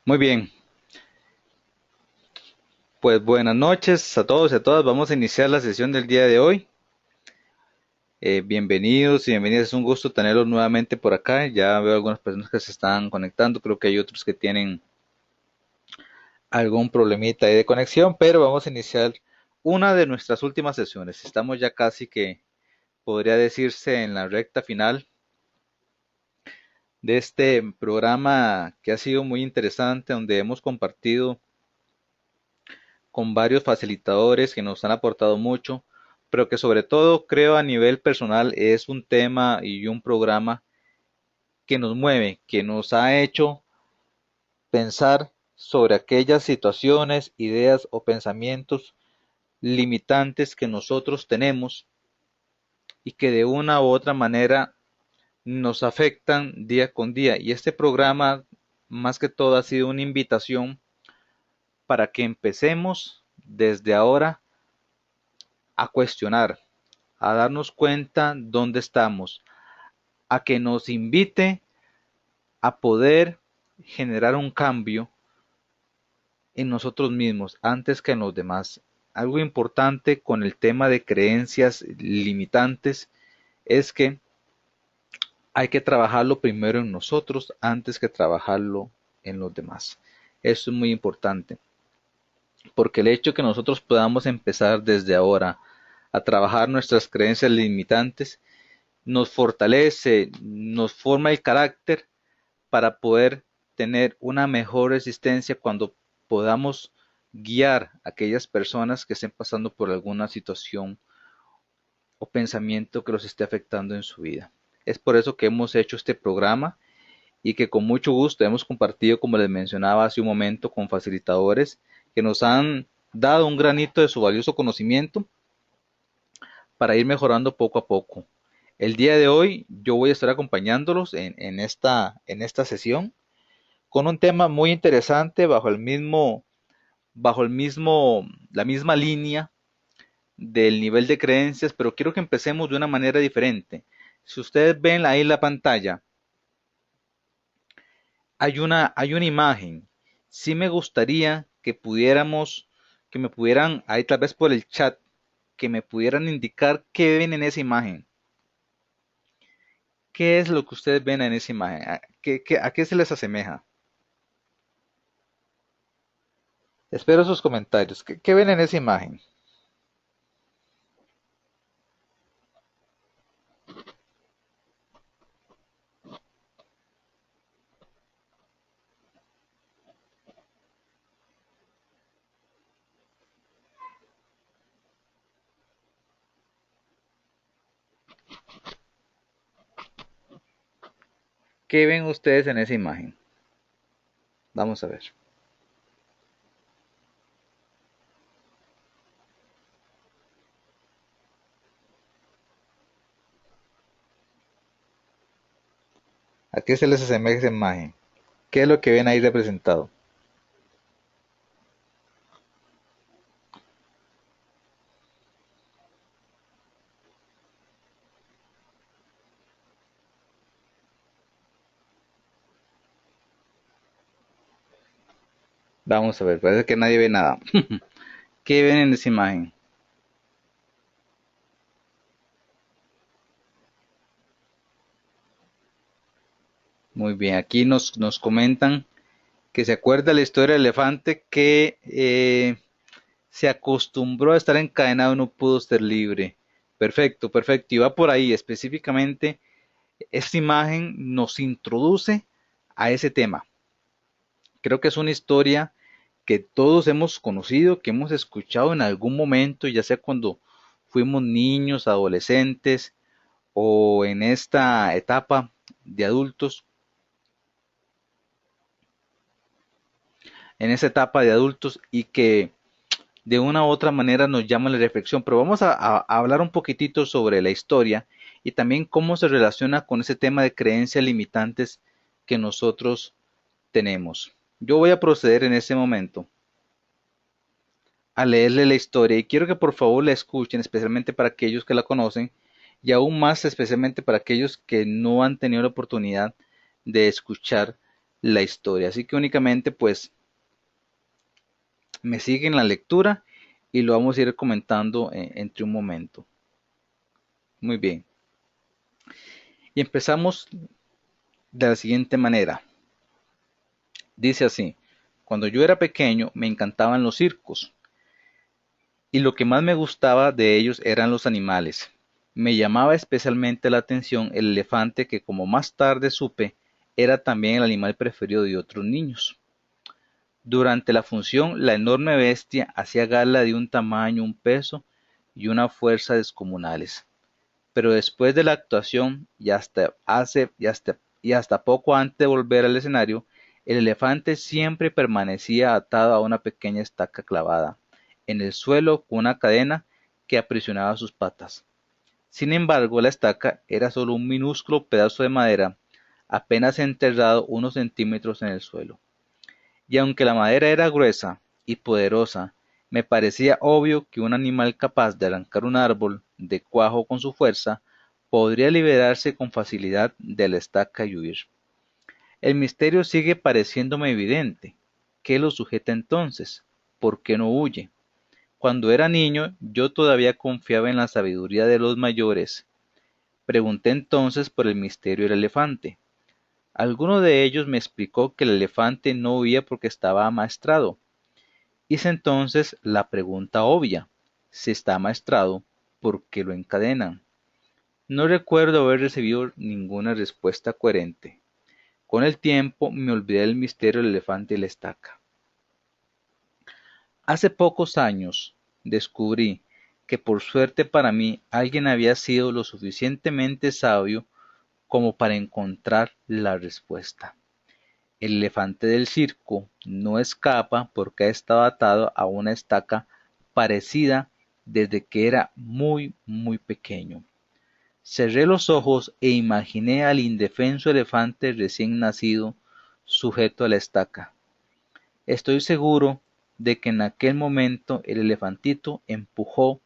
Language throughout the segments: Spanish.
Muy bien, pues buenas noches a todos y a todas. Vamos a iniciar la sesión del día de hoy. Bienvenidos y bienvenidas. Es un gusto tenerlos nuevamente por acá. Ya veo algunas personas que se están conectando. Creo que hay otros que tienen algún problemita ahí de conexión, pero vamos a iniciar una de nuestras últimas sesiones. Estamos ya casi que, podría decirse, en la recta final de este programa que ha sido muy interesante, donde hemos compartido con varios facilitadores que nos han aportado mucho, pero que sobre todo creo a nivel personal es un tema y un programa que nos mueve, que nos ha hecho pensar sobre aquellas situaciones, ideas o pensamientos limitantes que nosotros tenemos y que de una u otra manera nos afectan día con día. Y este programa, más que todo, ha sido una invitación para que empecemos desde ahora a cuestionar, a darnos cuenta dónde estamos, a que nos invite a poder generar un cambio en nosotros mismos antes que en los demás. Algo importante con el tema de creencias limitantes es que hay que trabajarlo primero en nosotros antes que trabajarlo en los demás. Eso es muy importante, porque el hecho que nosotros podamos empezar desde ahora a trabajar nuestras creencias limitantes nos fortalece, nos forma el carácter para poder tener una mejor resistencia cuando podamos guiar a aquellas personas que estén pasando por alguna situación o pensamiento que los esté afectando en su vida. Es por eso que hemos hecho este programa y que con mucho gusto hemos compartido, como les mencionaba hace un momento, con facilitadores que nos han dado un granito de su valioso conocimiento para ir mejorando poco a poco. El día de hoy yo voy a estar acompañándolos en esta sesión con un tema muy interesante la misma línea del nivel de creencias, pero quiero que empecemos de una manera diferente. Si ustedes ven ahí la pantalla, hay una imagen. Sí me gustaría que me pudieran, ahí tal vez por el chat, que me pudieran indicar qué ven en esa imagen. ¿Qué es lo que ustedes ven en esa imagen? ¿A qué se les asemeja? Espero sus comentarios. ¿Qué ven en esa imagen? ¿Qué ven ustedes en esa imagen? Vamos a ver. ¿A qué se les asemeja esa imagen? ¿Qué es lo que ven ahí representado? Vamos a ver, parece que nadie ve nada. ¿Qué ven en esa imagen? Muy bien, aquí nos comentan que se acuerda la historia del elefante que se acostumbró a estar encadenado y no pudo ser libre. Perfecto, perfecto. Y va por ahí específicamente. Esta imagen nos introduce a ese tema. Creo que es una historia que todos hemos conocido, que hemos escuchado en algún momento, ya sea cuando fuimos niños, adolescentes o en esta etapa de adultos, y que de una u otra manera nos llama la reflexión. Pero vamos a hablar un poquitito sobre la historia y también cómo se relaciona con ese tema de creencias limitantes que nosotros tenemos. Yo voy a proceder en este momento a leerle la historia y quiero que por favor la escuchen, especialmente para aquellos que la conocen y aún más especialmente para aquellos que no han tenido la oportunidad de escuchar la historia. Así que únicamente pues me siguen la lectura y lo vamos a ir comentando entre un momento. Muy bien. Y empezamos de la siguiente manera. Dice así: cuando yo era pequeño me encantaban los circos y lo que más me gustaba de ellos eran los animales. Me llamaba especialmente la atención el elefante que, como más tarde supe, era también el animal preferido de otros niños. Durante la función, la enorme bestia hacía gala de un tamaño, un peso y una fuerza descomunales. Pero después de la actuación y hasta poco antes de volver al escenario, el elefante siempre permanecía atado a una pequeña estaca clavada en el suelo con una cadena que aprisionaba sus patas. Sin embargo, la estaca era solo un minúsculo pedazo de madera, apenas enterrado unos centímetros en el suelo. Y aunque la madera era gruesa y poderosa, me parecía obvio que un animal capaz de arrancar un árbol de cuajo con su fuerza podría liberarse con facilidad de la estaca y huir. El misterio sigue pareciéndome evidente. ¿Qué lo sujeta entonces? ¿Por qué no huye? Cuando era niño, yo todavía confiaba en la sabiduría de los mayores. Pregunté entonces por el misterio del elefante. Alguno de ellos me explicó que el elefante no huía porque estaba amaestrado. Hice entonces la pregunta obvia: si está amaestrado, ¿por qué lo encadenan? No recuerdo haber recibido ninguna respuesta coherente. Con el tiempo me olvidé del misterio del elefante y la estaca. Hace pocos años descubrí que, por suerte para mí, alguien había sido lo suficientemente sabio como para encontrar la respuesta. El elefante del circo no escapa porque ha estado atado a una estaca parecida desde que era muy, muy pequeño. Cerré los ojos e imaginé al indefenso elefante recién nacido sujeto a la estaca. Estoy seguro de que en aquel momento el elefantito empujó,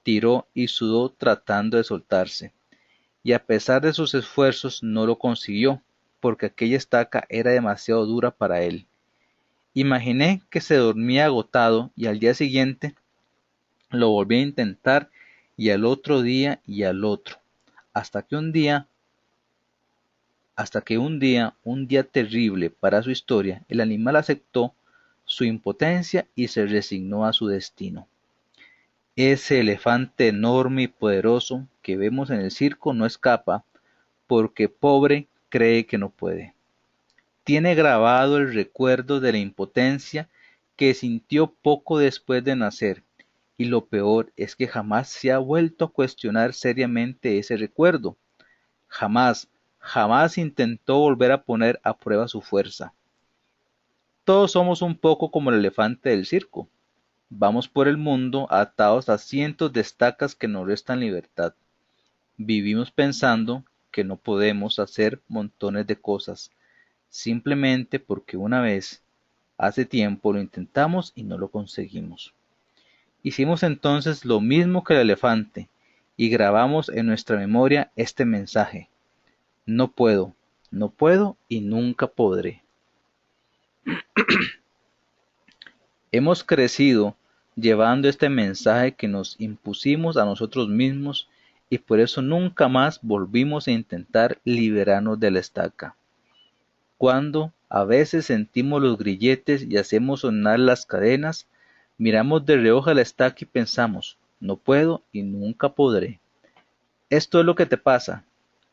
tiró y sudó tratando de soltarse, y a pesar de sus esfuerzos no lo consiguió, porque aquella estaca era demasiado dura para él. Imaginé que se dormía agotado y al día siguiente lo volví a intentar, y al otro día y al otro, hasta que un día terrible para su historia, el animal aceptó su impotencia y se resignó a su destino. Ese elefante enorme y poderoso que vemos en el circo no escapa, porque pobre cree que no puede. Tiene grabado el recuerdo de la impotencia que sintió poco después de nacer, y lo peor es que jamás se ha vuelto a cuestionar seriamente ese recuerdo. Jamás, jamás intentó volver a poner a prueba su fuerza. Todos somos un poco como el elefante del circo. Vamos por el mundo atados a cientos de estacas que nos restan libertad. Vivimos pensando que no podemos hacer montones de cosas, simplemente porque una vez, hace tiempo, lo intentamos y no lo conseguimos. Hicimos entonces lo mismo que el elefante y grabamos en nuestra memoria este mensaje: no puedo, no puedo y nunca podré. Hemos crecido llevando este mensaje que nos impusimos a nosotros mismos, y por eso nunca más volvimos a intentar liberarnos de la estaca. Cuando a veces sentimos los grilletes y hacemos sonar las cadenas, miramos de reojo a la estaca y pensamos: no puedo y nunca podré. Esto es lo que te pasa.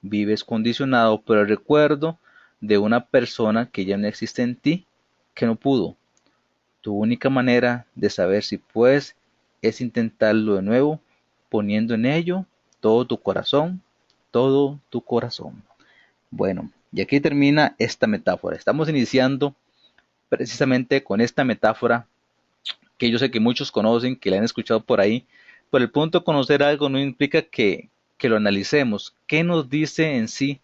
Vives condicionado por el recuerdo de una persona que ya no existe en ti, que no pudo. Tu única manera de saber si puedes es intentarlo de nuevo, poniendo en ello todo tu corazón, todo tu corazón. Bueno, y aquí termina esta metáfora. Estamos iniciando precisamente con esta metáfora que yo sé que muchos conocen, que la han escuchado por ahí, pero el punto de conocer algo no implica que lo analicemos. ¿Qué nos dice en sí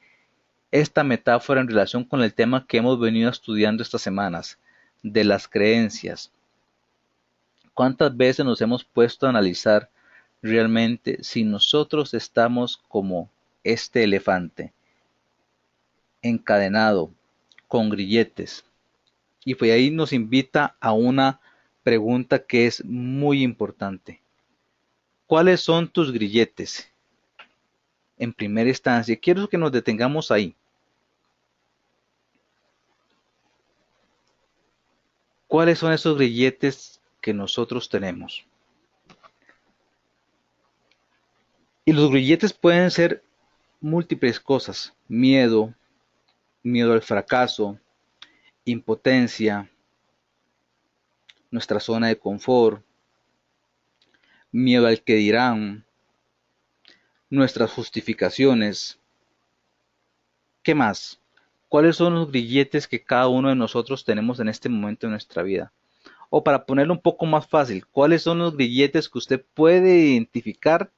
esta metáfora en relación con el tema que hemos venido estudiando estas semanas, de las creencias? ¿Cuántas veces nos hemos puesto a analizar realmente si nosotros estamos como este elefante, encadenado, con grilletes. Y pues ahí nos invita a una pregunta que es muy importante. ¿Cuáles son tus grilletes? En primera instancia, quiero que nos detengamos ahí. ¿Cuáles son esos grilletes que nosotros tenemos? Y los grilletes pueden ser múltiples cosas. Miedo, miedo al fracaso, impotencia, nuestra zona de confort, miedo al que dirán, nuestras justificaciones. ¿Qué más? ¿Cuáles son los grilletes que cada uno de nosotros tenemos en este momento de nuestra vida? O para ponerlo un poco más fácil, ¿cuáles son los grilletes que usted puede identificar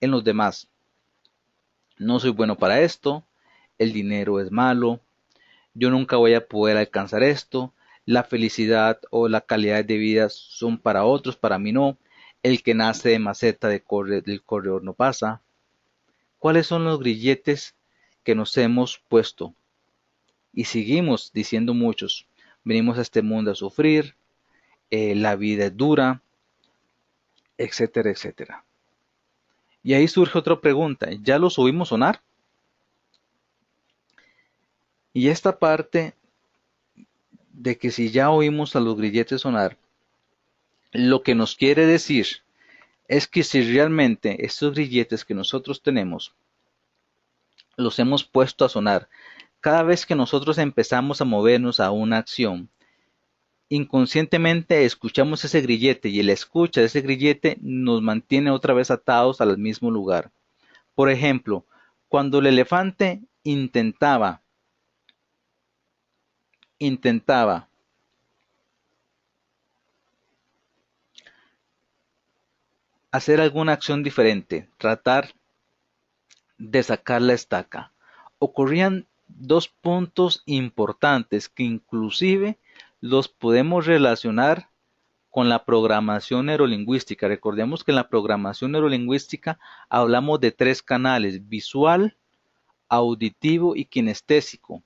en los demás? No soy bueno para esto, el dinero es malo, yo nunca voy a poder alcanzar esto, la felicidad o la calidad de vida son para otros, para mí no, el que nace de maceta del corredor no pasa. ¿Cuáles son los grilletes que nos hemos puesto? Y seguimos diciendo muchos, venimos a este mundo a sufrir, la vida es dura, etcétera, etcétera. Y ahí surge otra pregunta, ¿ya los oímos sonar? Y esta parte de que si ya oímos a los grilletes sonar, lo que nos quiere decir es que si realmente estos grilletes que nosotros tenemos los hemos puesto a sonar, cada vez que nosotros empezamos a movernos a una acción, inconscientemente escuchamos ese grillete y el escucha de ese grillete nos mantiene otra vez atados al mismo lugar. Por ejemplo, cuando el elefante intentaba hacer alguna acción diferente, tratar de sacar la estaca, ocurrían dos puntos importantes que inclusive los podemos relacionar con la programación neurolingüística. Recordemos que en la programación neurolingüística hablamos de tres canales: visual, auditivo y kinestésico.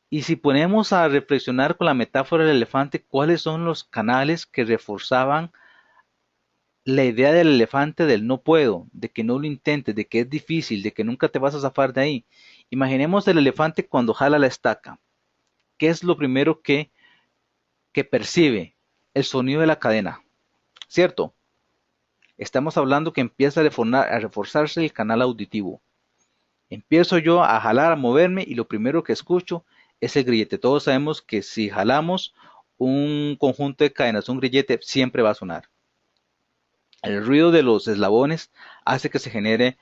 Y si ponemos a reflexionar con la metáfora del elefante, ¿cuáles son los canales que reforzaban la idea del elefante del no puedo, de que no lo intentes, de que es difícil, de que nunca te vas a zafar de ahí? Imaginemos el elefante cuando jala la estaca. ¿Qué es lo primero que percibe? El sonido de la cadena, ¿cierto? Estamos hablando que empieza a reforzarse el canal auditivo. Empiezo yo a jalar, a moverme y lo primero que escucho es el grillete. Todos sabemos que si jalamos un conjunto de cadenas, un grillete, siempre va a sonar. El ruido de los eslabones hace que se genere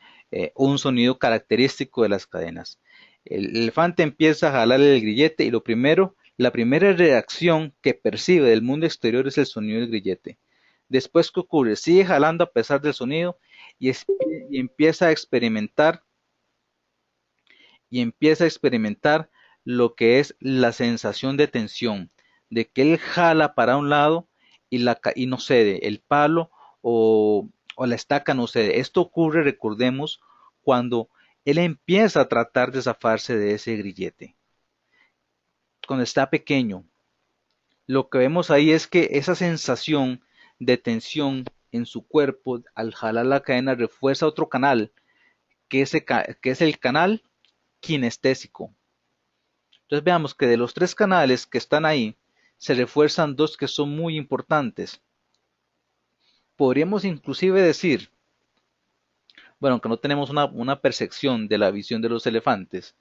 un sonido característico de las cadenas. El elefante empieza a jalar el grillete y la primera reacción que percibe del mundo exterior es el sonido del grillete. Después, ¿qué ocurre? Sigue jalando a pesar del sonido y empieza a experimentar lo que es la sensación de tensión, de que él jala para un lado y no cede, el palo o la estaca no cede. Esto ocurre, recordemos, cuando él empieza a tratar de zafarse de ese grillete. Cuando está pequeño, lo que vemos ahí es que esa sensación de tensión en su cuerpo al jalar la cadena refuerza otro canal, que es el canal kinestésico. Entonces veamos que de los tres canales que están ahí, se refuerzan dos que son muy importantes. Podríamos inclusive decir, bueno, aunque no tenemos una percepción de la visión de los elefantes,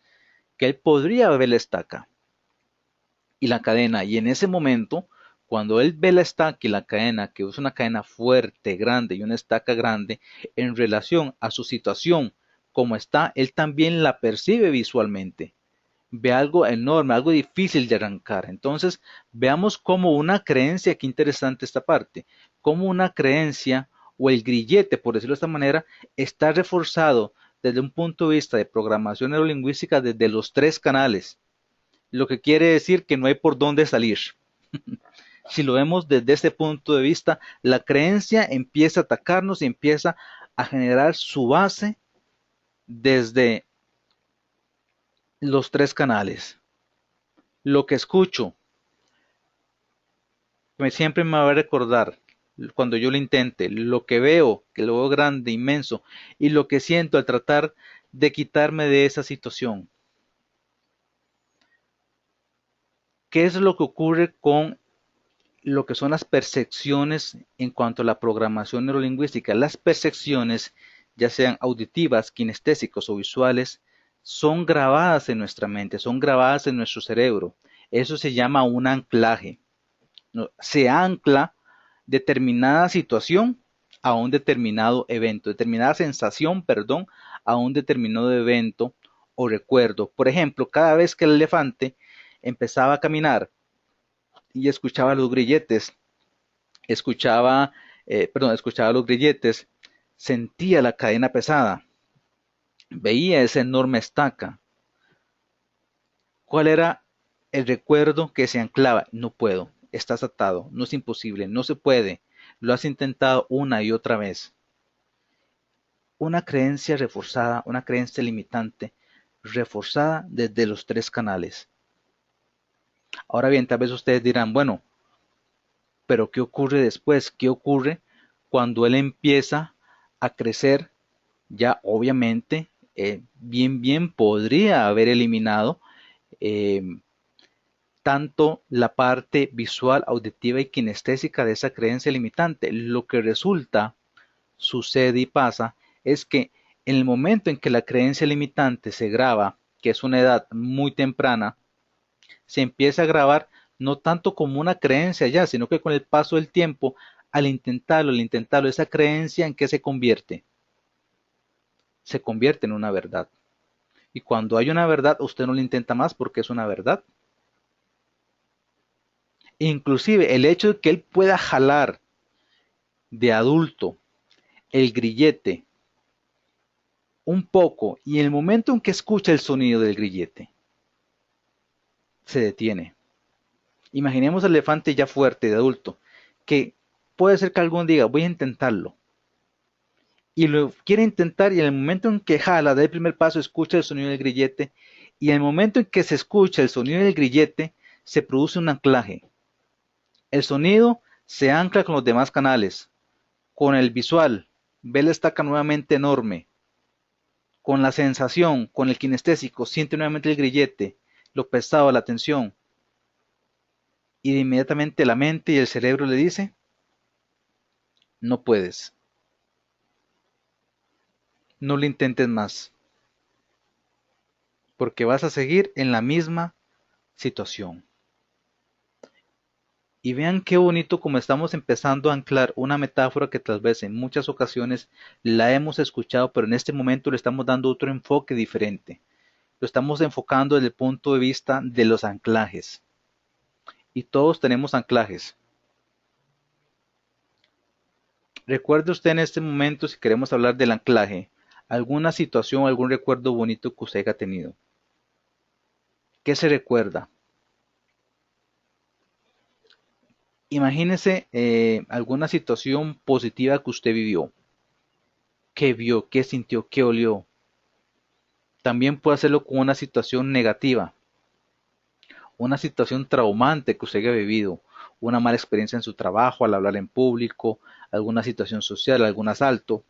que él podría ver la estaca y la cadena, y en ese momento, cuando él ve la estaca y la cadena, que es una cadena fuerte, grande y una estaca grande, en relación a su situación como está, él también la percibe visualmente. Ve algo enorme, algo difícil de arrancar. Entonces, veamos como una creencia, qué interesante esta parte, como una creencia o el grillete, por decirlo de esta manera, está reforzado desde un punto de vista de programación neurolingüística desde los tres canales, lo que quiere decir que no hay por dónde salir. Si lo vemos desde este punto de vista, la creencia empieza a atacarnos y empieza a generar su base desde los tres canales. Lo que escucho siempre me va a recordar cuando yo lo intente, lo que veo, que lo veo grande, inmenso, y lo que siento al tratar de quitarme de esa situación. ¿Qué es lo que ocurre con lo que son las percepciones en cuanto a la programación neurolingüística? Las percepciones, ya sean auditivas, kinestésicas o visuales, son grabadas en nuestra mente, son grabadas en nuestro cerebro. Eso se llama un anclaje. ¿No? Se ancla determinada situación a un determinado evento, determinada sensación, perdón, a un determinado evento o recuerdo. Por ejemplo, cada vez que el elefante empezaba a caminar y escuchaba los grilletes, escuchaba los grilletes, sentía la cadena pesada, veía esa enorme estaca. ¿Cuál era el recuerdo que se anclaba? No puedo, estás atado, no es imposible, no se puede. Lo has intentado una y otra vez. Una creencia reforzada, una creencia limitante, reforzada desde los tres canales. Ahora bien, tal vez ustedes dirán, bueno, pero ¿qué ocurre después? ¿Qué ocurre cuando él empieza a crecer? Ya obviamente, bien podría haber eliminado eh, tanto la parte visual, auditiva y kinestésica de esa creencia limitante. Lo que resulta, sucede y pasa es que en el momento en que la creencia limitante se graba, que es una edad muy temprana, se empieza a grabar no tanto como una creencia ya, sino que con el paso del tiempo, al intentarlo, esa creencia en qué se convierte en una verdad. Y cuando hay una verdad, usted no la intenta más porque es una verdad. Inclusive el hecho de que él pueda jalar de adulto el grillete un poco y en el momento en que escucha el sonido del grillete, se detiene. Imaginemos al elefante ya fuerte de adulto, que puede ser que algún diga, voy a intentarlo. Y lo quiere intentar y en el momento en que jala, da el primer paso, escucha el sonido del grillete y en el momento en que se escucha el sonido del grillete, se produce un anclaje. El sonido se ancla con los demás canales, con el visual, ve la estaca nuevamente enorme, con la sensación, con el kinestésico, siente nuevamente el grillete, lo pesado, la tensión, y de inmediatamente la mente y el cerebro le dice, no puedes, no lo intentes más, porque vas a seguir en la misma situación. Y vean qué bonito como estamos empezando a anclar una metáfora que tal vez en muchas ocasiones la hemos escuchado, pero en este momento le estamos dando otro enfoque diferente. Lo estamos enfocando desde el punto de vista de los anclajes. Y todos tenemos anclajes. Recuerde usted en este momento, si queremos hablar del anclaje, alguna situación, algún recuerdo bonito que usted haya tenido. ¿Qué se recuerda? Imagínese alguna situación positiva que usted vivió. ¿Qué vio? ¿Qué sintió? ¿Qué olió? También puede hacerlo con una situación negativa, una situación traumante que usted haya vivido, una mala experiencia en su trabajo, al hablar en público, alguna situación social, algún asalto.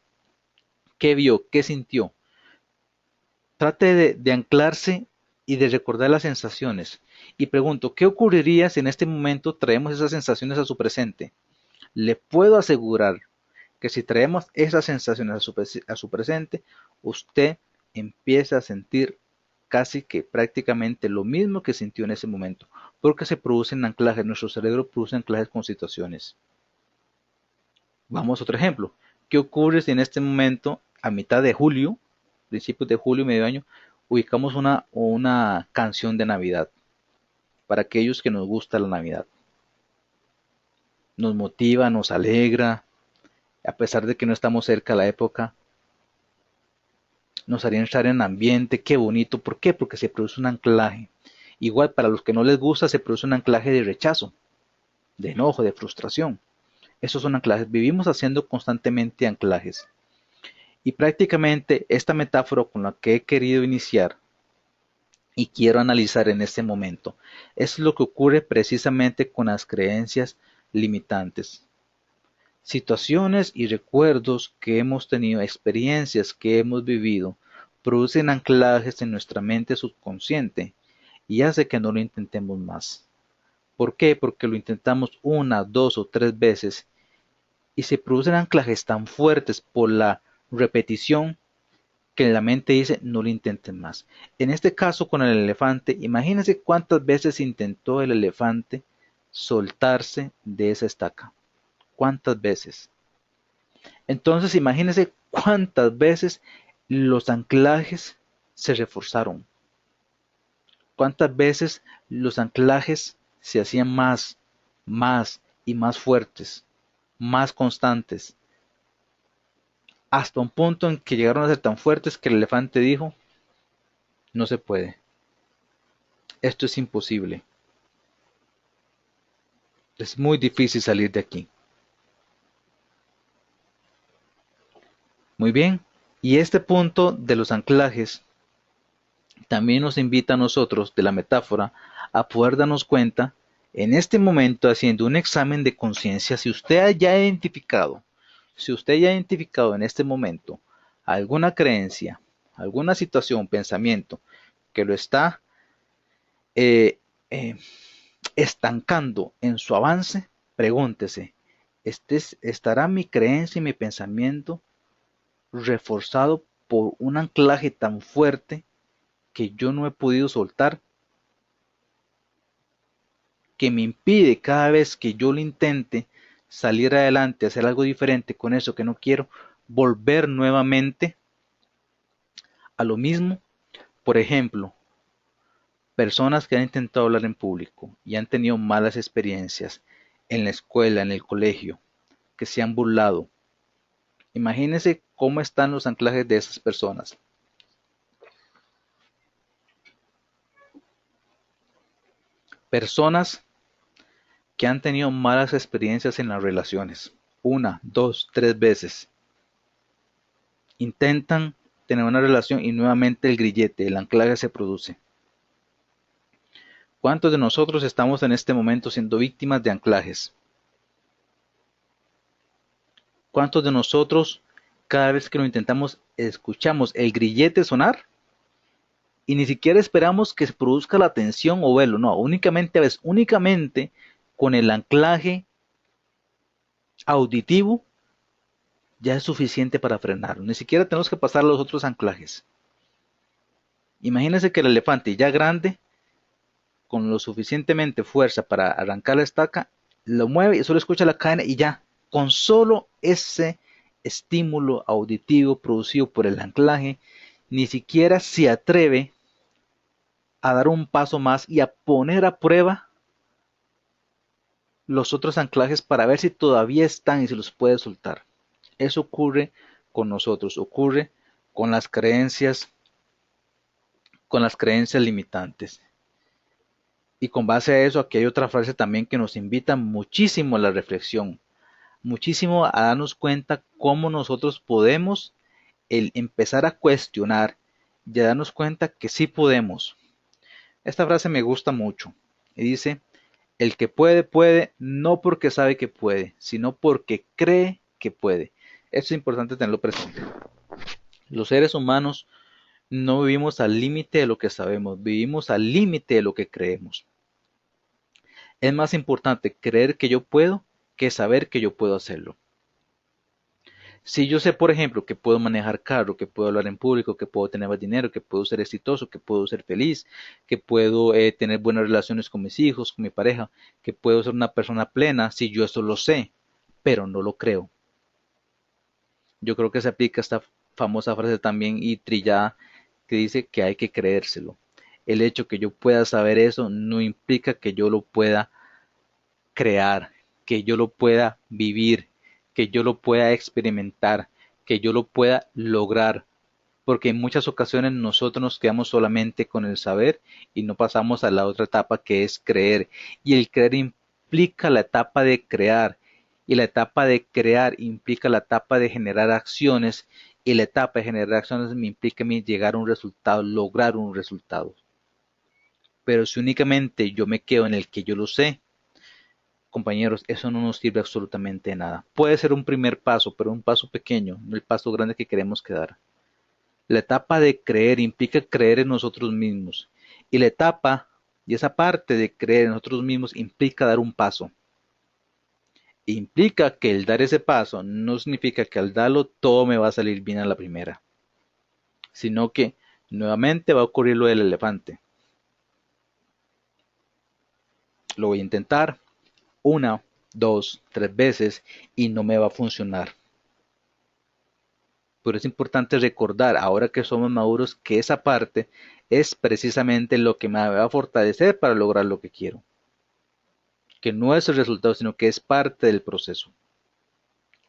¿Qué vio? ¿Qué sintió? Trate de anclarse y de recordar las sensaciones. Y pregunto, ¿qué ocurriría si en este momento traemos esas sensaciones a su presente? Le puedo asegurar que si traemos esas sensaciones a su presente, usted empieza a sentir casi que prácticamente lo mismo que sintió en ese momento, porque se producen anclajes, nuestro cerebro produce anclajes con situaciones. Vamos a otro ejemplo. ¿Qué ocurre si en este momento, a mitad de julio, principios de julio, medio año, ubicamos una canción de Navidad para aquellos que nos gusta la Navidad? Nos motiva, nos alegra, a pesar de que no estamos cerca de la época, nos haría estar en ambiente, qué bonito. ¿Por qué? Porque se produce un anclaje. Igual para los que no les gusta se produce un anclaje de rechazo, de enojo, de frustración. Esos son anclajes. Vivimos haciendo constantemente anclajes. Y prácticamente esta metáfora con la que he querido iniciar y quiero analizar en este momento. Es lo que ocurre precisamente con las creencias limitantes. Situaciones y recuerdos que hemos tenido, experiencias que hemos vivido, producen anclajes en nuestra mente subconsciente y hace que no lo intentemos más. ¿Por qué? Porque lo intentamos una, dos o tres veces y se producen anclajes tan fuertes por la repetición que la mente dice no lo intenten más. En este caso con el elefante, imagínense cuántas veces intentó el elefante soltarse de esa estaca. ¿Cuántas veces? Entonces imagínense cuántas veces los anclajes se reforzaron. Cuántas veces los anclajes se hacían más y más fuertes, más constantes, hasta un punto en que llegaron a ser tan fuertes que el elefante dijo, no se puede, esto es imposible, es muy difícil salir de aquí. Muy bien, y este punto de los anclajes también nos invita a nosotros, de la metáfora, a poder darnos cuenta, en este momento, haciendo un examen de conciencia, si usted ya ha identificado en este momento alguna creencia, alguna situación, pensamiento que lo está eh, eh, estancando en su avance, pregúntese, ¿estará mi creencia y mi pensamiento reforzado por un anclaje tan fuerte que yo no he podido soltar, que me impide cada vez que yo lo intente salir adelante, hacer algo diferente con eso que no quiero, volver nuevamente a lo mismo? Por ejemplo, personas que han intentado hablar en público y han tenido malas experiencias en la escuela, en el colegio, que se han burlado. Imagínense cómo están los anclajes de esas personas. Personas que han tenido malas experiencias en las relaciones. Una, dos, tres veces. Intentan tener una relación y nuevamente el grillete, el anclaje se produce. ¿Cuántos de nosotros estamos en este momento siendo víctimas de anclajes? ¿Cuántos de nosotros cada vez que lo intentamos escuchamos el grillete sonar y ni siquiera esperamos que se produzca la tensión o velo? No, únicamente con el anclaje auditivo ya es suficiente para frenarlo. Ni siquiera tenemos que pasar los otros anclajes. Imagínense que el elefante ya grande, con lo suficientemente fuerza para arrancar la estaca, lo mueve y solo escucha la cadena y ya, con solo ese estímulo auditivo producido por el anclaje, ni siquiera se atreve a dar un paso más y a poner a prueba los otros anclajes para ver si todavía están y se los puede soltar. Eso ocurre con nosotros, ocurre con las creencias, con las creencias limitantes. Y con base a eso, aquí hay otra frase también que nos invita muchísimo a la reflexión, muchísimo a darnos cuenta cómo nosotros podemos empezar a cuestionar y a darnos cuenta que sí podemos. Esta frase me gusta mucho y dice, el que puede, puede, no porque sabe que puede, sino porque cree que puede. Esto es importante tenerlo presente. Los seres humanos no vivimos al límite de lo que sabemos, vivimos al límite de lo que creemos. Es más importante creer que yo puedo que saber que yo puedo hacerlo. Si yo sé, por ejemplo, que puedo manejar carro, que puedo hablar en público, que puedo tener más dinero, que puedo ser exitoso, que puedo ser feliz, que puedo tener buenas relaciones con mis hijos, con mi pareja, que puedo ser una persona plena, si yo eso lo sé, pero no lo creo. Yo creo que se aplica esta famosa frase también y trillada que dice que hay que creérselo. El hecho que yo pueda saber eso no implica que yo lo pueda crear, que yo lo pueda vivir, que yo lo pueda experimentar, que yo lo pueda lograr, porque en muchas ocasiones nosotros nos quedamos solamente con el saber y no pasamos a la otra etapa que es creer. Y el creer implica la etapa de crear, y la etapa de crear implica la etapa de generar acciones, y la etapa de generar acciones me implica a mí llegar a un resultado, lograr un resultado. Pero si únicamente yo me quedo en el que yo lo sé, compañeros, eso no nos sirve absolutamente de nada. Puede ser un primer paso, pero un paso pequeño, no el paso grande que queremos que dar. La etapa de creer implica creer en nosotros mismos. Y la etapa y esa parte de creer en nosotros mismos implica dar un paso. Implica que el dar ese paso no significa que al darlo todo me va a salir bien a la primera, sino que nuevamente va a ocurrir lo del elefante. Lo voy a intentar una, dos, tres veces y no me va a funcionar. Pero es importante recordar, ahora que somos maduros, que esa parte es precisamente lo que me va a fortalecer para lograr lo que quiero. Que no es el resultado, sino que es parte del proceso.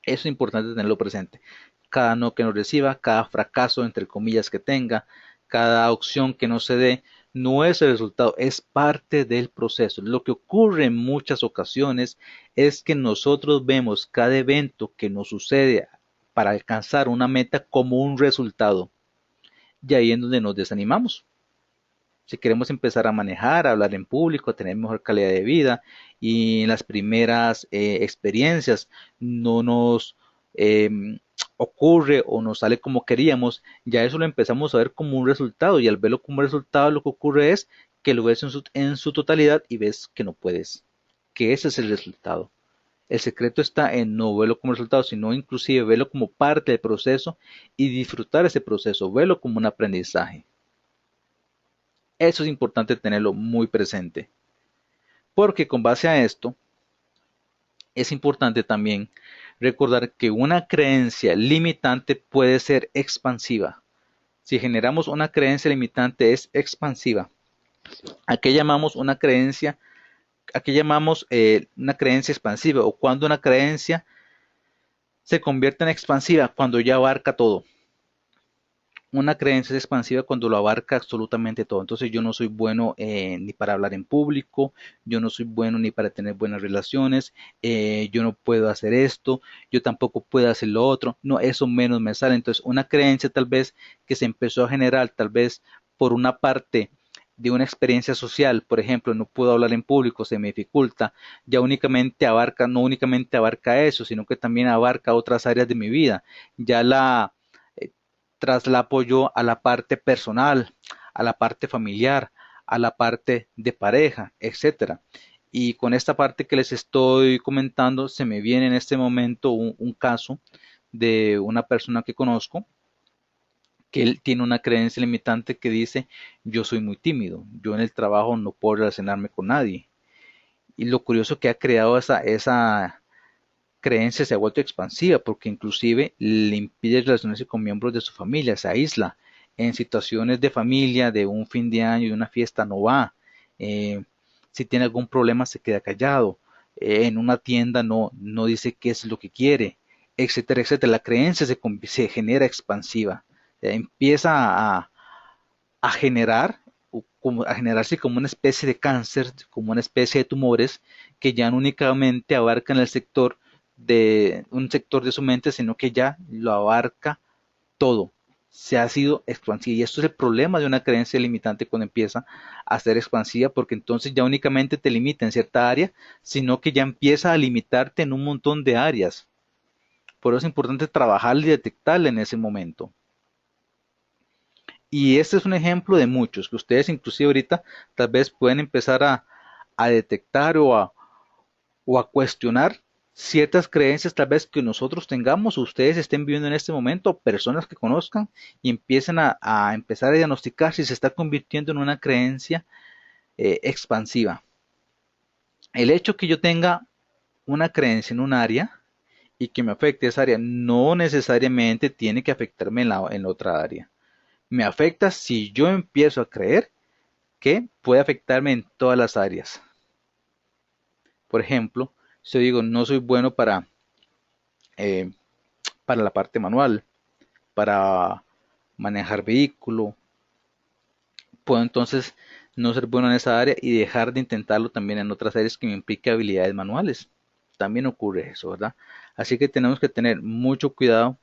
Eso es importante tenerlo presente. Cada no que nos reciba, cada fracaso, entre comillas, que tenga, cada opción que no se dé, no es el resultado, es parte del proceso. Lo que ocurre en muchas ocasiones es que nosotros vemos cada evento que nos sucede para alcanzar una meta como un resultado. Y ahí es donde nos desanimamos. Si queremos empezar a manejar, a hablar en público, a tener mejor calidad de vida y en las primeras experiencias no nos eh, ocurre o nos sale como queríamos, ya eso lo empezamos a ver como un resultado y al verlo como resultado lo que ocurre es que lo ves en su totalidad y ves que no puedes, que ese es el resultado. El secreto está en no verlo como resultado, sino inclusive verlo como parte del proceso y disfrutar ese proceso, verlo como un aprendizaje. Eso es importante tenerlo muy presente, porque con base a esto es importante también recordar que una creencia limitante puede ser expansiva. Si generamos una creencia limitante es expansiva. ¿A qué llamamos una creencia? ¿A qué llamamos una creencia expansiva? O cuando una creencia se convierte en expansiva, cuando ya abarca todo. Una creencia es expansiva cuando lo abarca absolutamente todo. Entonces yo no soy bueno ni para hablar en público, yo no soy bueno ni para tener buenas relaciones, yo no puedo hacer esto, yo tampoco puedo hacer lo otro, no, eso menos me sale. Entonces una creencia tal vez que se empezó a generar tal vez por una parte de una experiencia social, por ejemplo, no puedo hablar en público, se me dificulta, ya únicamente abarca, no únicamente abarca eso, sino que también abarca otras áreas de mi vida. Ya la traslapo yo a la parte personal, a la parte familiar, a la parte de pareja, etcétera. Y con esta parte que les estoy comentando, se me viene en este momento un caso de una persona que conozco, que él tiene una creencia limitante que dice, yo soy muy tímido, yo en el trabajo no puedo relacionarme con nadie. Y lo curioso que ha creado esa creencia se ha vuelto expansiva porque inclusive le impide relacionarse con miembros de su familia, se aísla. En situaciones de familia, de un fin de año y una fiesta no va. Eh, si tiene algún problema se queda callado. En una tienda no dice qué es lo que quiere, etcétera, etcétera. La creencia se genera expansiva. Empieza a generar, a generarse como una especie de cáncer, como una especie de tumores que ya no únicamente abarcan el sector de un sector de su mente, sino que ya lo abarca todo. Se ha sido expansiva. Y esto es el problema de una creencia limitante cuando empieza a ser expansiva, porque entonces ya únicamente te limita en cierta área, sino que ya empieza a limitarte en un montón de áreas. Por eso es importante trabajar y detectarla en ese momento. Y este es un ejemplo de muchos que ustedes inclusive ahorita tal vez pueden empezar a detectar o a cuestionar ciertas creencias tal vez que nosotros tengamos o ustedes estén viviendo en este momento, personas que conozcan y empiecen a empezar a diagnosticar si se está convirtiendo en una creencia expansiva. El hecho que yo tenga una creencia en un área y que me afecte esa área no necesariamente tiene que afectarme en la otra área. Me afecta si yo empiezo a creer que puede afectarme en todas las áreas. Por ejemplo, si yo digo no soy bueno eh, para la parte manual, para manejar vehículo, puedo entonces no ser bueno en esa área y dejar de intentarlo también en otras áreas que me implique habilidades manuales. También ocurre eso, ¿verdad? Así que tenemos que tener mucho cuidado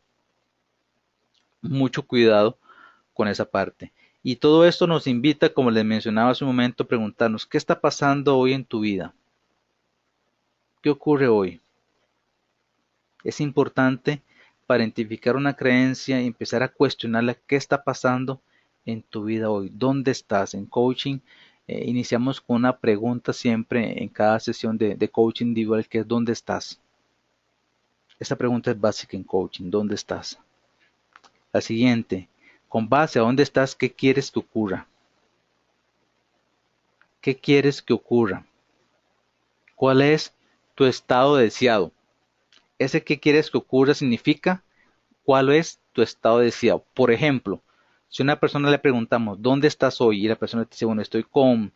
con esa parte. Y todo esto nos invita, como les mencionaba hace un momento, a preguntarnos, ¿qué está pasando hoy en tu vida? ¿Qué ocurre hoy? Es importante para identificar una creencia y empezar a cuestionarla qué está pasando en tu vida hoy. ¿Dónde estás? En coaching iniciamos con una pregunta siempre en cada sesión de coaching individual que es ¿dónde estás? Esta pregunta es básica en coaching. ¿Dónde estás? La siguiente, con base a dónde estás, ¿qué quieres que ocurra? ¿Qué quieres que ocurra? ¿Cuál es tu estado deseado? Ese que quieres que ocurra significa cuál es tu estado deseado. Por ejemplo, si a una persona le preguntamos, ¿dónde estás hoy? Y la persona te dice, bueno, estoy con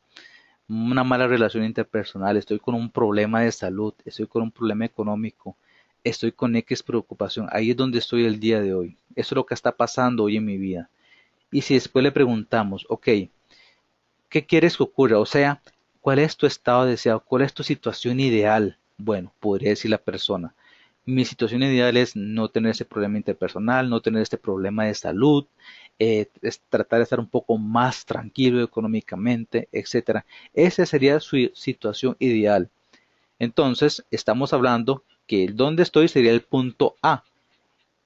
una mala relación interpersonal, estoy con un problema de salud, estoy con un problema económico, estoy con X preocupación. Ahí es donde estoy el día de hoy. Eso es lo que está pasando hoy en mi vida. Y si después le preguntamos, ok, ¿qué quieres que ocurra? O sea, ¿cuál es tu estado deseado? ¿Cuál es tu situación ideal? Bueno, podría decir la persona. Mi situación ideal es no tener ese problema interpersonal, no tener este problema de salud, es tratar de estar un poco más tranquilo económicamente, etcétera. Esa sería su situación ideal. Entonces, estamos hablando que el dónde estoy sería el punto A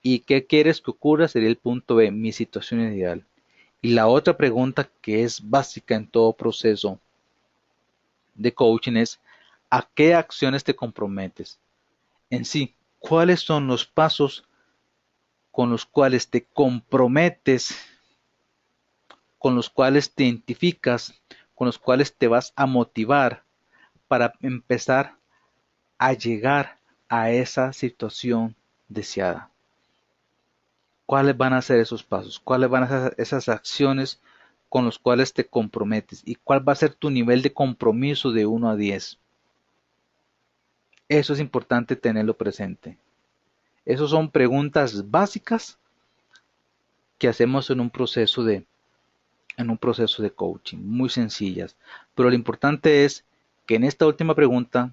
y qué quieres que ocurra sería el punto B, mi situación ideal. Y la otra pregunta que es básica en todo proceso de coaching es ¿a qué acciones te comprometes? En sí, ¿cuáles son los pasos con los cuales te comprometes, con los cuales te identificas, con los cuales te vas a motivar para empezar a llegar a esa situación deseada? ¿Cuáles van a ser esos pasos? ¿Cuáles van a ser esas acciones con los cuales te comprometes? ¿Y cuál va a ser tu nivel de compromiso de 1 a 10? Eso es importante tenerlo presente. Esas son preguntas básicas que hacemos en un proceso de coaching, muy sencillas. Pero lo importante es que en esta última pregunta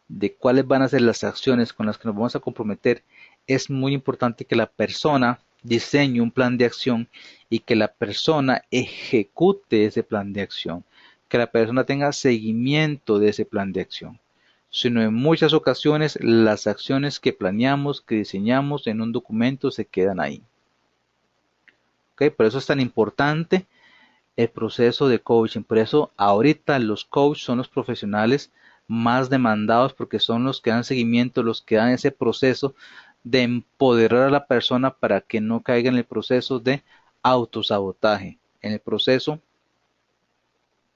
de cuáles van a ser las acciones con las que nos vamos a comprometer, es muy importante que la persona diseñe un plan de acción y que la persona ejecute ese plan de acción, que la persona tenga seguimiento de ese plan de acción. Sino en muchas ocasiones las acciones que planeamos, que diseñamos en un documento se quedan ahí. ¿Ok? Por eso es tan importante el proceso de coaching. Por eso ahorita los coaches son los profesionales más demandados porque son los que dan seguimiento, los que dan ese proceso de empoderar a la persona para que no caiga en el proceso de autosabotaje, en el proceso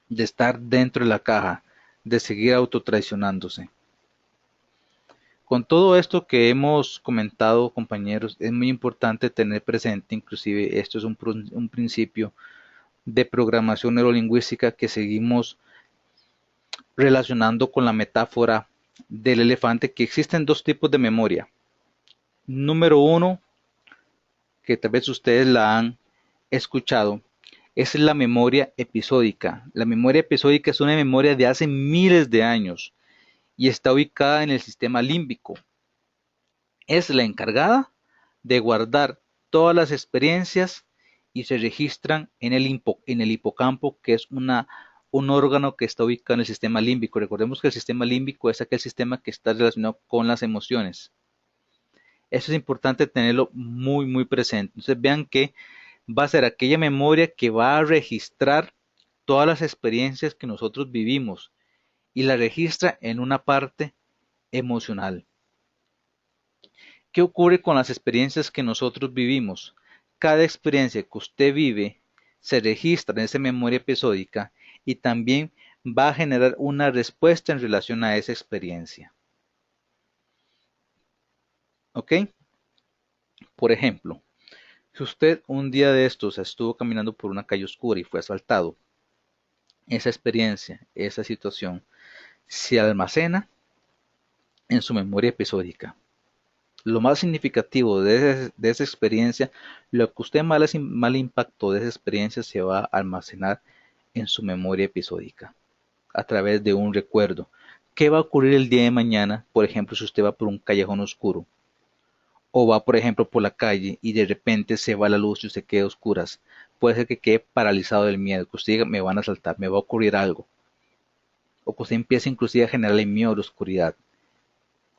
de estar dentro de la caja, de seguir autotraicionándose. Con todo esto que hemos comentado, compañeros, es muy importante tener presente, inclusive esto es un principio de programación neurolingüística que seguimos relacionando con la metáfora del elefante, que existen dos tipos de memoria. Número uno, que tal vez ustedes la han escuchado, es la memoria episódica. La memoria episódica es una memoria de hace miles de años y está ubicada en el sistema límbico. Es la encargada de guardar todas las experiencias y se registran en el hipocampo, que es un órgano que está ubicado en el sistema límbico. Recordemos que el sistema límbico es aquel sistema que está relacionado con las emociones. Eso es importante tenerlo muy, muy presente. Entonces vean que va a ser aquella memoria que va a registrar todas las experiencias que nosotros vivimos y la registra en una parte emocional. ¿Qué ocurre con las experiencias que nosotros vivimos? Cada experiencia que usted vive se registra en esa memoria episódica y también va a generar una respuesta en relación a esa experiencia. ¿Ok? Por ejemplo, si usted un día de estos estuvo caminando por una calle oscura y fue asaltado, esa experiencia, esa situación, se almacena en su memoria episódica. Lo más significativo de esa experiencia, lo que usted mal impactó de esa experiencia se va a almacenar en su memoria episódica a través de un recuerdo. ¿Qué va a ocurrir el día de mañana, por ejemplo, si usted va por un callejón oscuro? O va, por ejemplo, por la calle y de repente se va la luz y usted queda a oscuras. puede ser que quede paralizado del miedo, que usted diga, me van a asaltar, me va a ocurrir algo, o que usted empiece inclusive a generarle miedo a la oscuridad,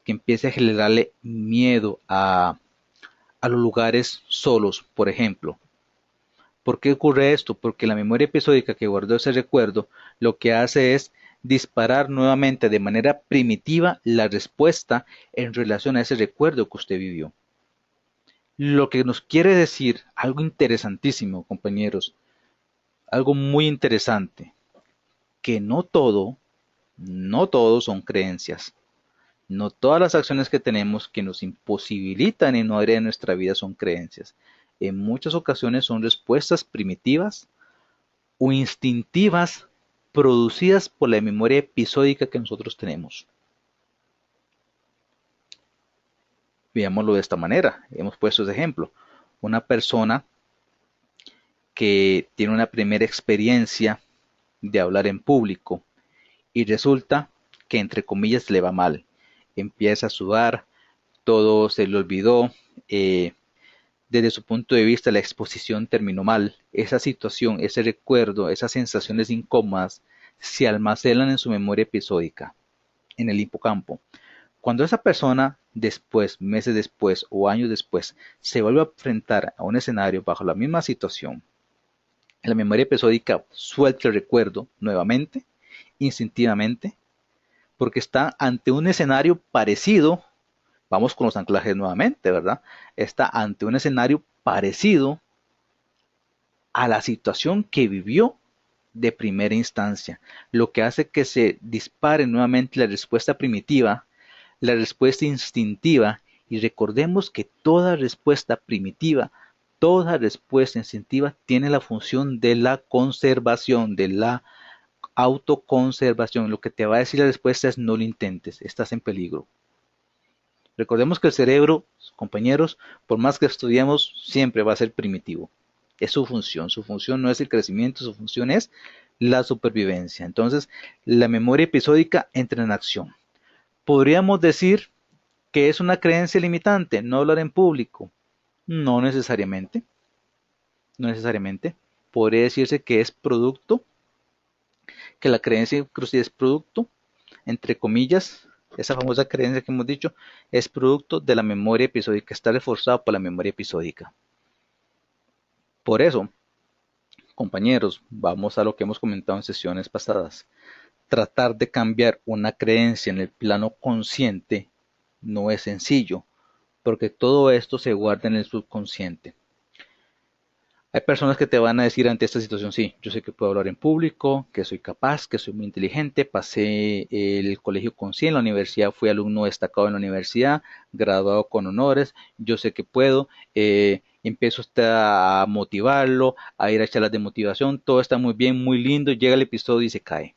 que empiece a generarle miedo a los lugares solos, por ejemplo. ¿Por qué ocurre esto? Porque la memoria episódica que guardó ese recuerdo lo que hace es disparar nuevamente de manera primitiva la respuesta en relación a ese recuerdo que usted vivió. Lo que nos quiere decir algo interesantísimo, compañeros, algo muy interesante, que no todo son creencias. No todas las acciones que tenemos que nos imposibilitan en una área de nuestra vida son creencias. En muchas ocasiones son respuestas primitivas o instintivas producidas por la memoria episódica que nosotros tenemos. Veámoslo de esta manera. Hemos puesto ese ejemplo. Una persona que tiene una primera experiencia de hablar en público y resulta que entre comillas le va mal. Empieza a sudar, todo se le olvidó. Desde su punto de vista, la exposición terminó mal. Esa situación, ese recuerdo, esas sensaciones incómodas se almacenan en su memoria episódica, en el hipocampo. Cuando esa persona después, meses después o años después, se vuelve a enfrentar a un escenario bajo la misma situación, la memoria episódica suelta el recuerdo nuevamente, instintivamente, porque está ante un escenario parecido. Vamos con los anclajes nuevamente, ¿verdad? Está ante un escenario parecido a la situación que vivió de primera instancia, lo que hace que se dispare nuevamente la respuesta primitiva, la respuesta instintiva, y recordemos que toda respuesta primitiva, toda respuesta instintiva tiene la función de la conservación, de la autoconservación. Lo que te va a decir la respuesta es no lo intentes, estás en peligro. Recordemos que el cerebro, compañeros, por más que estudiemos, siempre va a ser primitivo. Es su función. Su función no es el crecimiento, su función es la supervivencia. Entonces, la memoria episódica entra en acción. Podríamos decir que es una creencia limitante, no hablar en público. No necesariamente. No necesariamente. Podría decirse que es producto, que la creencia inclusive es producto, entre comillas, esa famosa creencia que hemos dicho, es producto de la memoria episódica, está reforzado por la memoria episódica. Por eso, compañeros, vamos a lo que hemos comentado en sesiones pasadas. Tratar de cambiar una creencia en el plano consciente no es sencillo, porque todo esto se guarda en el subconsciente. Hay personas que te van a decir ante esta situación, sí, yo sé que puedo hablar en público, que soy capaz, que soy muy inteligente, pasé el colegio con 100, la universidad fui alumno destacado en la universidad, graduado con honores, yo sé que puedo, empiezo a motivarlo, a ir a charlas de motivación, todo está muy bien, muy lindo, llega el episodio y se cae.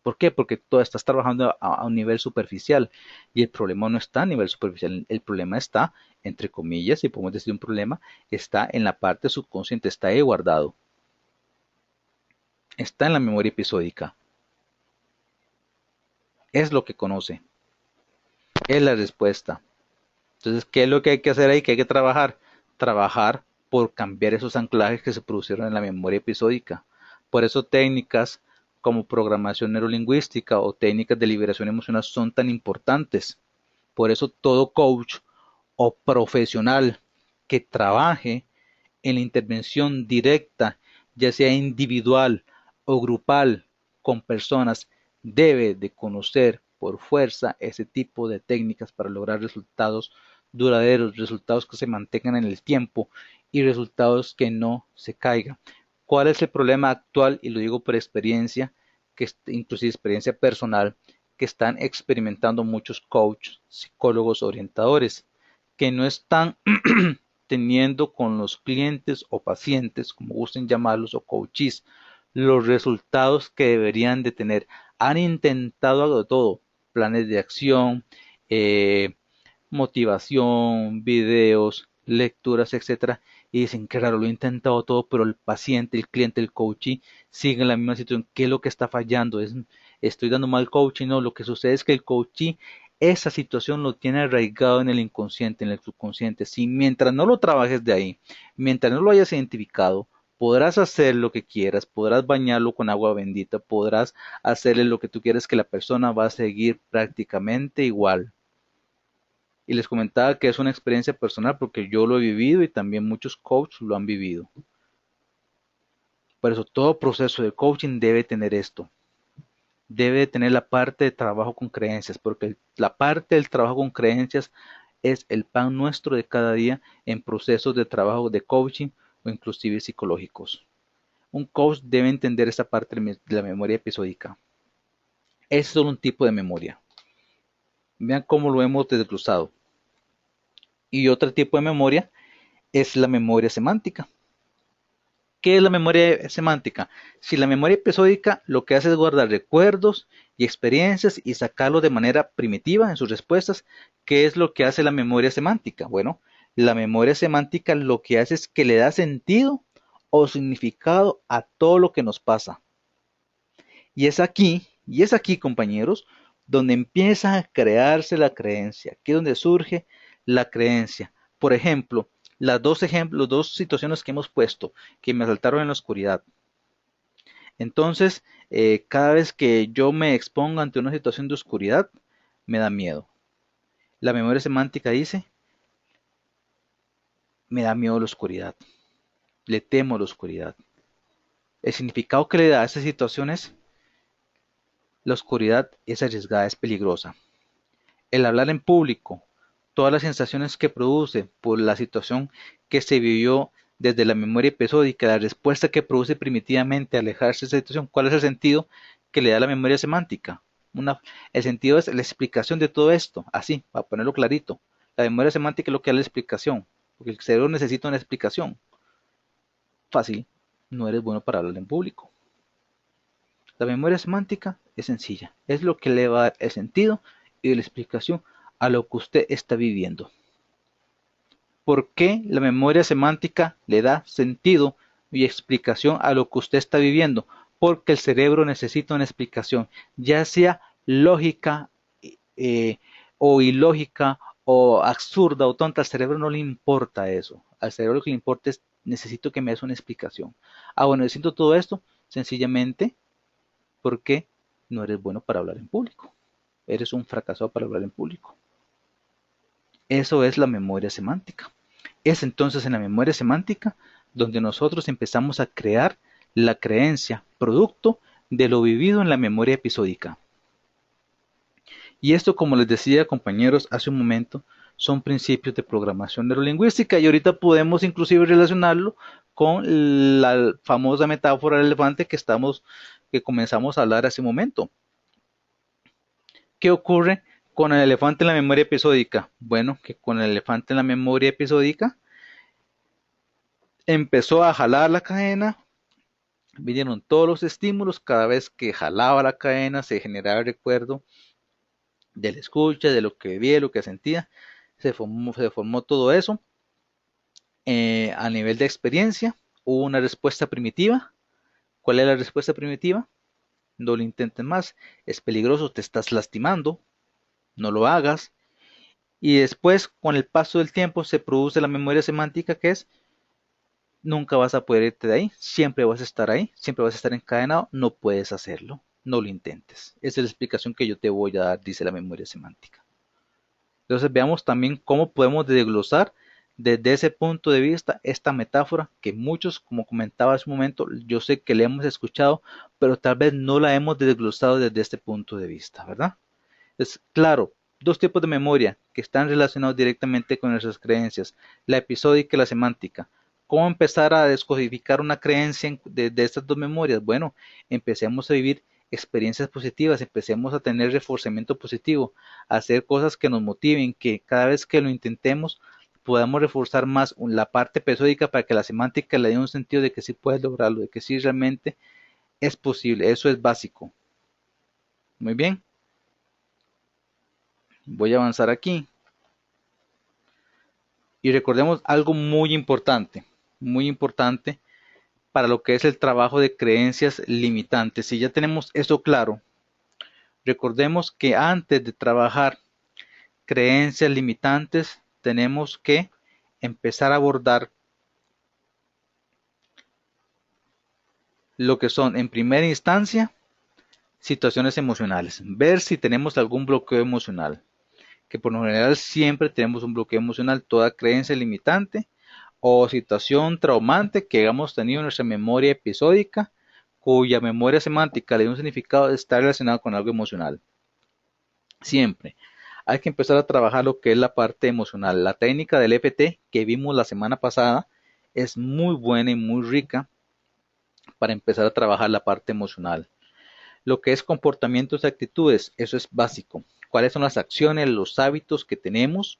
¿Por qué? Porque tú estás trabajando a un nivel superficial y el problema no está a nivel superficial, el problema está, entre comillas, si podemos decir un problema, está en la parte subconsciente, está ahí guardado, está en la memoria episódica, es lo que conoce, es la respuesta. Entonces, ¿qué es lo que hay que hacer ahí? ¿Qué hay que trabajar? Trabajar por cambiar esos anclajes que se produjeron en la memoria episódica. Por eso técnicas como programación neurolingüística o técnicas de liberación emocional son tan importantes. Por eso todo coach o profesional que trabaje en la intervención directa, ya sea individual o grupal, con personas, debe de conocer por fuerza ese tipo de técnicas para lograr resultados duraderos, resultados que se mantengan en el tiempo y resultados que no se caigan. ¿Cuál es el problema actual? Y lo digo por experiencia, que inclusive experiencia personal, que están experimentando muchos coaches, psicólogos, orientadores, que no están teniendo con los clientes o pacientes, como gusten llamarlos, o coaches, los resultados que deberían de tener. Han intentado algo de todo, planes de acción, eh, motivación, videos, lecturas, etcétera, y dicen, claro, lo he intentado todo, pero el paciente, el cliente, el coachee sigue en la misma situación. ¿Qué es lo que está fallando? Estoy dando mal coaching. No, lo que sucede es que el coachee esa situación lo tiene arraigado en el inconsciente, en el subconsciente. Si mientras no lo trabajes de ahí, mientras no lo hayas identificado, Podrás hacer lo que quieras, podrás bañarlo con agua bendita, podrás hacerle lo que tú quieras, que la persona va a seguir prácticamente igual. Y les comentaba que es una experiencia personal porque yo lo he vivido y también muchos coaches lo han vivido. Por eso todo proceso de coaching debe tener esto. Debe tener la parte de trabajo con creencias, porque la parte del trabajo con creencias es el pan nuestro de cada día en procesos de trabajo de coaching o inclusive psicológicos. Un coach debe entender esta parte de la memoria episódica. Es solo un tipo de memoria. Vean cómo lo hemos desglosado. Y otro tipo de memoria es la memoria semántica. ¿Qué es la memoria semántica? Si la memoria episódica lo que hace es guardar recuerdos y experiencias y sacarlo de manera primitiva en sus respuestas, ¿qué es lo que hace la memoria semántica? Bueno, la memoria semántica lo que hace es que le da sentido o significado a todo lo que nos pasa. Y es aquí, compañeros, donde empieza a crearse la creencia, aquí es donde surge la creencia. Por ejemplo, los dos situaciones que hemos puesto, que me saltaron en la oscuridad. Entonces, cada vez que yo me expongo ante una situación de oscuridad, me da miedo. La memoria semántica dice, me da miedo la oscuridad, le temo a la oscuridad. El significado que le da a esas situaciones, la oscuridad es arriesgada, es peligrosa. El hablar en público, todas las sensaciones que produce por la situación que se vivió desde la memoria episódica, la respuesta que produce primitivamente alejarse de esa situación, ¿cuál es el sentido que le da la memoria semántica? El sentido es la explicación de todo esto, así, para ponerlo clarito. La memoria semántica es lo que da la explicación, porque el cerebro necesita una explicación. Fácil, no eres bueno para hablar en público. La memoria semántica es sencilla, es lo que le va a dar el sentido y la explicación a lo que usted está viviendo. ¿Por qué la memoria semántica le da sentido y explicación a lo que usted está viviendo? Porque el cerebro necesita una explicación, ya sea lógica eh, o ilógica o absurda o tonta. Al cerebro no le importa eso. Al cerebro lo que le importa es necesito que me des una explicación. Ah, bueno, necesito todo esto sencillamente porque no eres bueno para hablar en público. Eres un fracasado para hablar en público. Eso es la memoria semántica. Es entonces en la memoria semántica donde nosotros empezamos a crear la creencia, producto de lo vivido en la memoria episódica. Y esto, como les decía, compañeros, hace un momento, son principios de programación neurolingüística y ahorita podemos inclusive relacionarlo con la famosa metáfora del elefante que comenzamos a hablar hace un momento. ¿Qué ocurre con el elefante en la memoria episódica? Bueno, que con el elefante en la memoria episódica empezó a jalar la cadena, vinieron todos los estímulos, cada vez que jalaba la cadena se generaba el recuerdo de la escucha, de lo que vivía, de lo que sentía, se formó todo eso. A nivel de experiencia, hubo una respuesta primitiva. ¿Cuál es la respuesta primitiva? No lo intentes más, es peligroso, te estás lastimando, no lo hagas. Y después, con el paso del tiempo, se produce la memoria semántica que es nunca vas a poder irte de ahí, siempre vas a estar ahí, siempre vas a estar encadenado, no puedes hacerlo, no lo intentes. Esa es la explicación que yo te voy a dar, dice la memoria semántica. Entonces veamos también cómo podemos desglosar desde ese punto de vista esta metáfora que muchos, como comentaba hace un momento, yo sé que la hemos escuchado, pero tal vez no la hemos desglosado desde este punto de vista, ¿verdad? Es claro, dos tipos de memoria que están relacionados directamente con nuestras creencias, la episódica y la semántica. ¿Cómo empezar a descodificar una creencia de estas dos memorias? Bueno, empecemos a vivir experiencias positivas, empecemos a tener reforzamiento positivo, a hacer cosas que nos motiven, que cada vez que lo intentemos podamos reforzar más la parte episódica para que la semántica le dé un sentido de que sí puedes lograrlo, de que sí realmente es posible. Eso es básico. Muy bien. Voy a avanzar aquí. Y recordemos algo muy importante para lo que es el trabajo de creencias limitantes. Si ya tenemos eso claro, recordemos que antes de trabajar creencias limitantes, tenemos que empezar a abordar lo que son en primera instancia situaciones emocionales, ver si tenemos algún bloqueo emocional, que por lo general siempre tenemos un bloqueo emocional, toda creencia limitante o situación traumante que hayamos tenido en nuestra memoria episódica, cuya memoria semántica le dio un significado, está relacionado con algo emocional. Siempre hay que empezar a trabajar lo que es la parte emocional. La técnica del EFT que vimos la semana pasada es muy buena y muy rica para empezar a trabajar la parte emocional. Lo que es comportamientos y actitudes, eso es básico. ¿Cuáles son las acciones, los hábitos que tenemos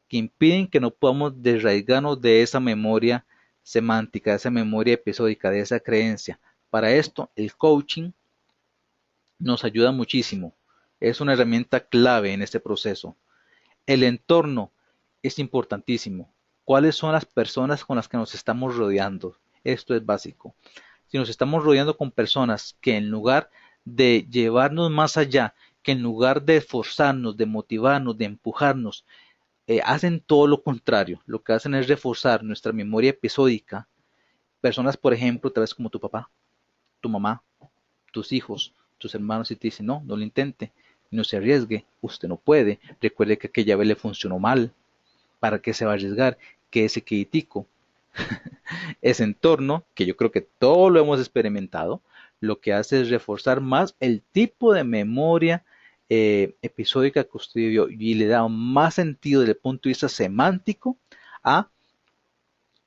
que impiden que no podamos desraigarnos de esa memoria semántica, de esa memoria episódica, de esa creencia? Para esto, el coaching nos ayuda muchísimo. Es una herramienta clave en este proceso. El entorno es importantísimo. ¿Cuáles son las personas con las que nos estamos rodeando? Esto es básico. Si nos estamos rodeando con personas que en lugar de llevarnos más allá, que en lugar de esforzarnos, de motivarnos, de empujarnos, hacen todo lo contrario. Lo que hacen es reforzar nuestra memoria episódica. Personas, por ejemplo, tal vez como tu papá, tu mamá, tus hijos, tus hermanos, y te dicen, no, no lo intente, no se arriesgue, usted no puede, recuerde que aquella vez le funcionó mal, ¿para qué se va a arriesgar? Que ese quitico, ese entorno, que yo creo que todo lo hemos experimentado, lo que hace es reforzar más el tipo de memoria episódica que usted vivió y le da más sentido desde el punto de vista semántico a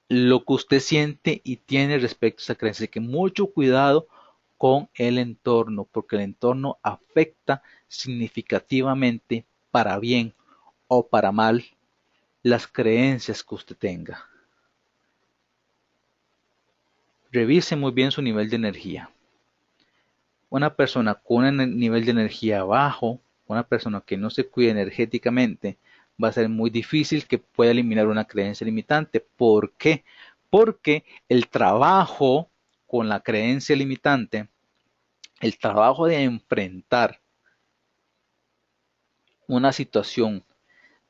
lo que usted siente y tiene respecto a esa creencia. Así que mucho cuidado con el entorno, porque el entorno afecta significativamente para bien o para mal las creencias que usted tenga. Revise muy bien su nivel de energía. Una persona con un nivel de energía bajo, una persona que no se cuida energéticamente, va a ser muy difícil que pueda eliminar una creencia limitante. ¿Por qué? Porque el trabajo con la creencia limitante, el trabajo de enfrentar una situación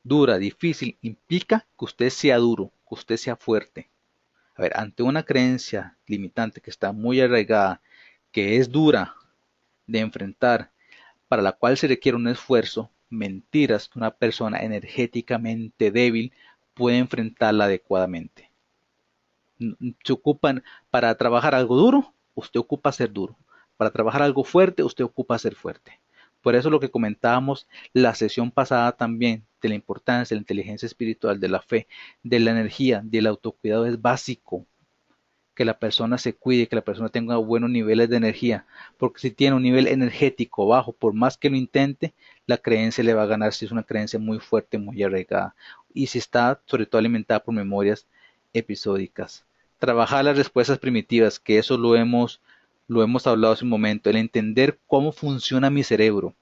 dura, difícil, implica que usted sea duro, que usted sea fuerte. A ver, ante una creencia limitante que está muy arraigada, que es dura de enfrentar, para la cual se requiere un esfuerzo, mentiras que una persona energéticamente débil puede enfrentarla adecuadamente. Se ocupan para trabajar algo duro, usted ocupa ser duro. Para trabajar algo fuerte, usted ocupa ser fuerte. Por eso lo que comentábamos la sesión pasada también de la importancia de la inteligencia espiritual, de la fe, de la energía, del autocuidado es básico. Que la persona se cuide, que la persona tenga buenos niveles de energía, porque si tiene un nivel energético bajo, por más que lo intente, la creencia le va a ganar si es una creencia muy fuerte, muy arraigada, y si está sobre todo alimentada por memorias episódicas. Trabajar las respuestas primitivas, que eso lo hemos hablado hace un momento, el entender cómo funciona mi cerebro,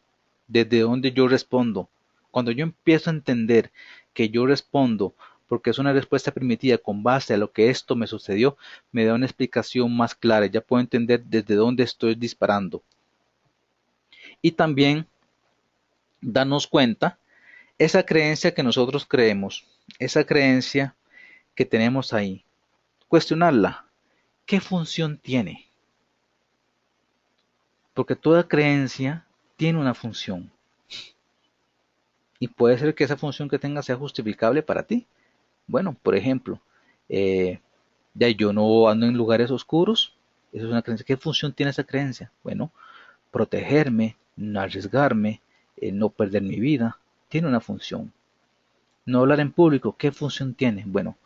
desde dónde yo respondo. Cuando yo empiezo a entender que yo respondo porque es una respuesta primitiva con base a lo que esto me sucedió, me da una explicación más clara, ya puedo entender desde dónde estoy disparando. Y también darnos cuenta, esa creencia que nosotros creemos, esa creencia que tenemos ahí, cuestionarla. ¿Qué función tiene? Porque toda creencia tiene una función. Y puede ser que esa función que tenga sea justificable para ti. Bueno, por ejemplo, eh, ya yo no ando en lugares oscuros. Eso es una creencia. ¿Qué función tiene esa creencia? Bueno, protegerme, no arriesgarme, no perder mi vida. Tiene una función. No hablar en público. ¿Qué función tiene? Bueno,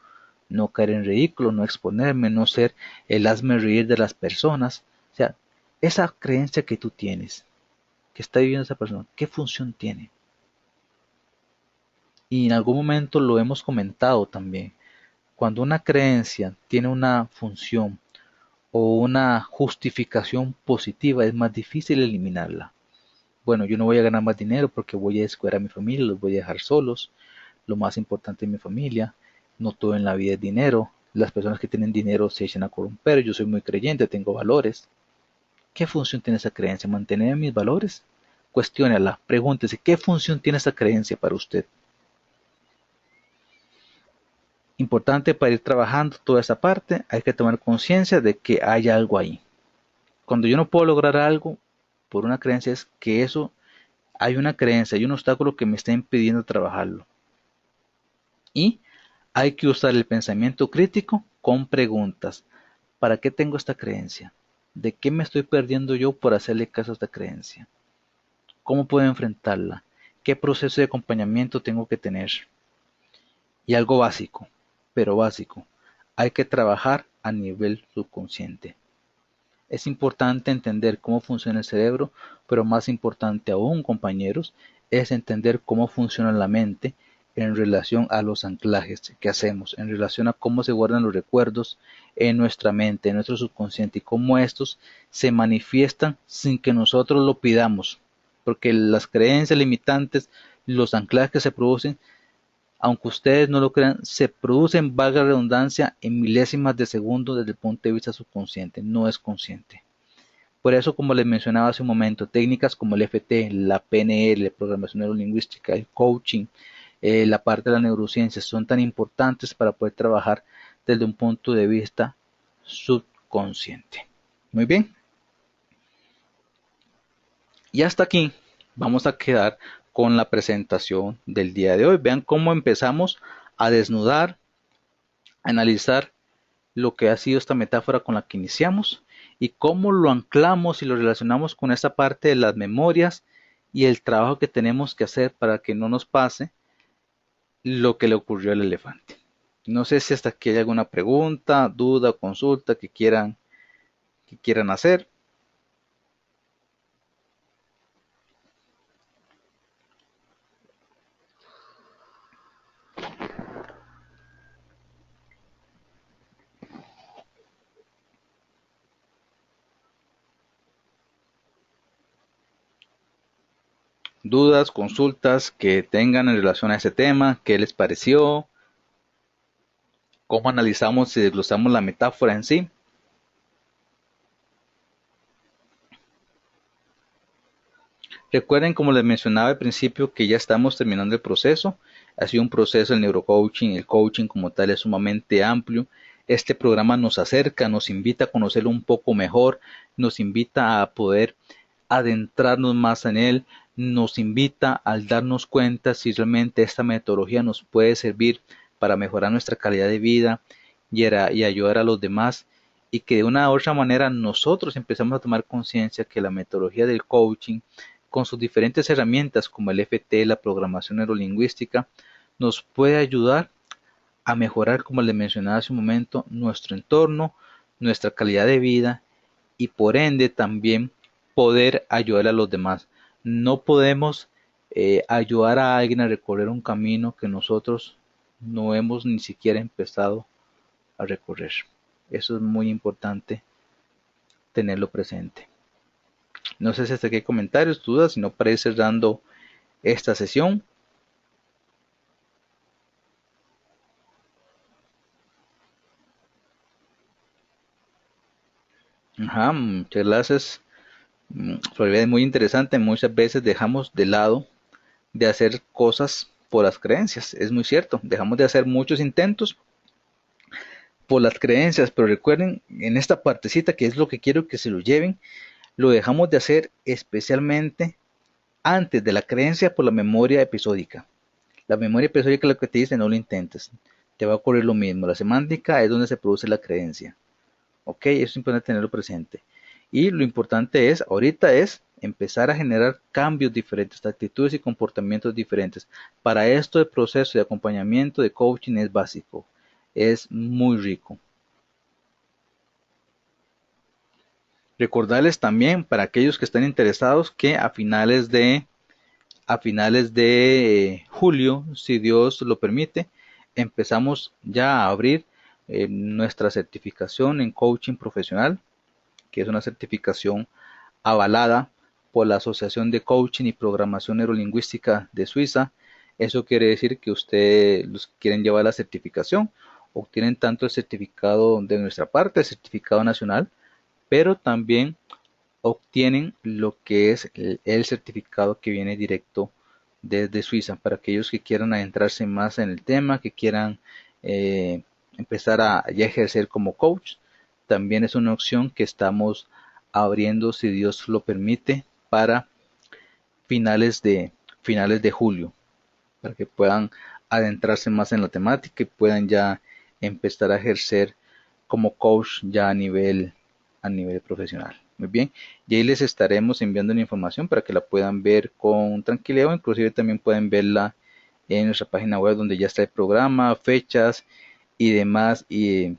no caer en ridículo, no exponerme, no ser el hazme reír de las personas. O sea, esa creencia que tú tienes, que está viviendo esa persona, ¿qué función tiene? Y en algún momento lo hemos comentado también. Cuando una creencia tiene una función o una justificación positiva, es más difícil eliminarla. Bueno, yo no voy a ganar más dinero porque voy a descuidar a mi familia, los voy a dejar solos. Lo más importante es mi familia. No todo en la vida es dinero. Las personas que tienen dinero se echan a corromper. Yo soy muy creyente, tengo valores. ¿Qué función tiene esa creencia? ¿Mantener mis valores? Cuestiónela, pregúntese, ¿qué función tiene esa creencia para usted? Importante para ir trabajando toda esa parte, hay que tomar conciencia de que hay algo ahí. Cuando yo no puedo lograr algo por una creencia es que eso, hay una creencia, hay un obstáculo que me está impidiendo trabajarlo. Y hay que usar el pensamiento crítico con preguntas. ¿Para qué tengo esta creencia? ¿De qué me estoy perdiendo yo por hacerle caso a esta creencia? ¿Cómo puedo enfrentarla? ¿Qué proceso de acompañamiento tengo que tener? Y algo básico, pero básico, hay que trabajar a nivel subconsciente. Es importante entender cómo funciona el cerebro, pero más importante aún, compañeros, es entender cómo funciona la mente en relación a los anclajes que hacemos, en relación a cómo se guardan los recuerdos en nuestra mente, en nuestro subconsciente y cómo estos se manifiestan sin que nosotros lo pidamos, porque las creencias limitantes, los anclajes que se producen, aunque ustedes no lo crean, se producen, valga la redundancia, en milésimas de segundo desde el punto de vista subconsciente, no es consciente. Por eso, como les mencionaba hace un momento, técnicas como el FT, la PNL, programación neurolingüística, el coaching, la parte de la neurociencia son tan importantes para poder trabajar desde un punto de vista subconsciente. Muy bien. Y hasta aquí vamos a quedar con la presentación del día de hoy. Vean cómo empezamos a desnudar, a analizar lo que ha sido esta metáfora con la que iniciamos y cómo lo anclamos y lo relacionamos con esta parte de las memorias y el trabajo que tenemos que hacer para que no nos pase lo que le ocurrió al elefante. No sé si hasta aquí hay alguna pregunta, duda, consulta que quieran hacer. Dudas, consultas que tengan en relación a ese tema, qué les pareció, cómo analizamos y desglosamos la metáfora en sí. Recuerden, como les mencionaba al principio, que ya estamos terminando el proceso. Ha sido un proceso el neurocoaching, el coaching como tal es sumamente amplio. Este programa nos acerca, nos invita a conocerlo un poco mejor, nos invita a poder adentrarnos más en él, nos invita al darnos cuenta si realmente esta metodología nos puede servir para mejorar nuestra calidad de vida y ayudar a los demás y que de una u otra manera nosotros empezamos a tomar conciencia que la metodología del coaching con sus diferentes herramientas como el FT, la programación neurolingüística, nos puede ayudar a mejorar, como les mencionaba hace un momento, nuestro entorno, nuestra calidad de vida y por ende también poder ayudar a los demás. No podemos ayudar a alguien a recorrer un camino que nosotros no hemos ni siquiera empezado a recorrer. Eso es muy importante tenerlo presente. No sé si hasta aquí hay comentarios, dudas, si no para ir cerrando esta sesión. Ajá, muchas gracias. Florida es muy interesante. Muchas veces dejamos de lado de hacer cosas por las creencias. Es muy cierto. Dejamos de hacer muchos intentos por las creencias, pero recuerden en esta partecita que es lo que quiero que se lo lleven, lo dejamos de hacer especialmente antes de la creencia por la memoria episódica. La memoria episódica es lo que te dice no lo intentes. Te va a ocurrir lo mismo. La semántica es donde se produce la creencia. Ok, eso es importante tenerlo presente. Y lo importante es, ahorita es empezar a generar cambios diferentes, actitudes y comportamientos diferentes. Para esto el proceso de acompañamiento de coaching es básico, es muy rico. Recordarles también para aquellos que están interesados que a finales de julio, si Dios lo permite, empezamos ya a abrir nuestra certificación en coaching profesional, que es una certificación avalada por la Asociación de Coaching y Programación Neurolingüística de Suiza. Eso quiere decir que ustedes los que quieren llevar la certificación obtienen tanto el certificado de nuestra parte, el certificado nacional, pero también obtienen lo que es el certificado que viene directo desde Suiza para aquellos que quieran adentrarse más en el tema, que quieran empezar a ya ejercer como coach. También es una opción que estamos abriendo, si Dios lo permite, para finales de, finales de julio, para que puedan adentrarse más en la temática y puedan ya empezar a ejercer como coach ya a nivel profesional. Muy bien, y ahí les estaremos enviando la información para que la puedan ver con tranquilidad, o inclusive también pueden verla en nuestra página web donde ya está el programa, fechas y demás, y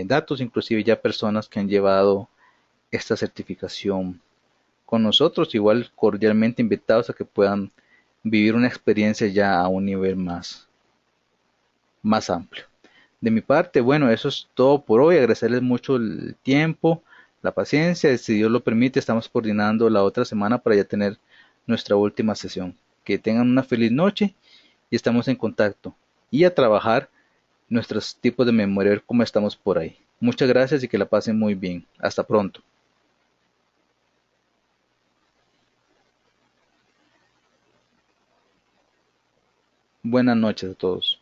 datos, inclusive ya personas que han llevado esta certificación con nosotros, igual cordialmente invitados a que puedan vivir una experiencia ya a un nivel más amplio. De mi parte, bueno, eso es todo por hoy. Agradecerles mucho el tiempo, la paciencia. Si Dios lo permite, estamos coordinando la otra semana para ya tener nuestra última sesión. Que tengan una feliz noche y estamos en contacto. Y a trabajar nuestros tipos de memoria, a ver cómo estamos por ahí. Muchas gracias y que la pasen muy bien. Hasta pronto. Buenas noches a todos.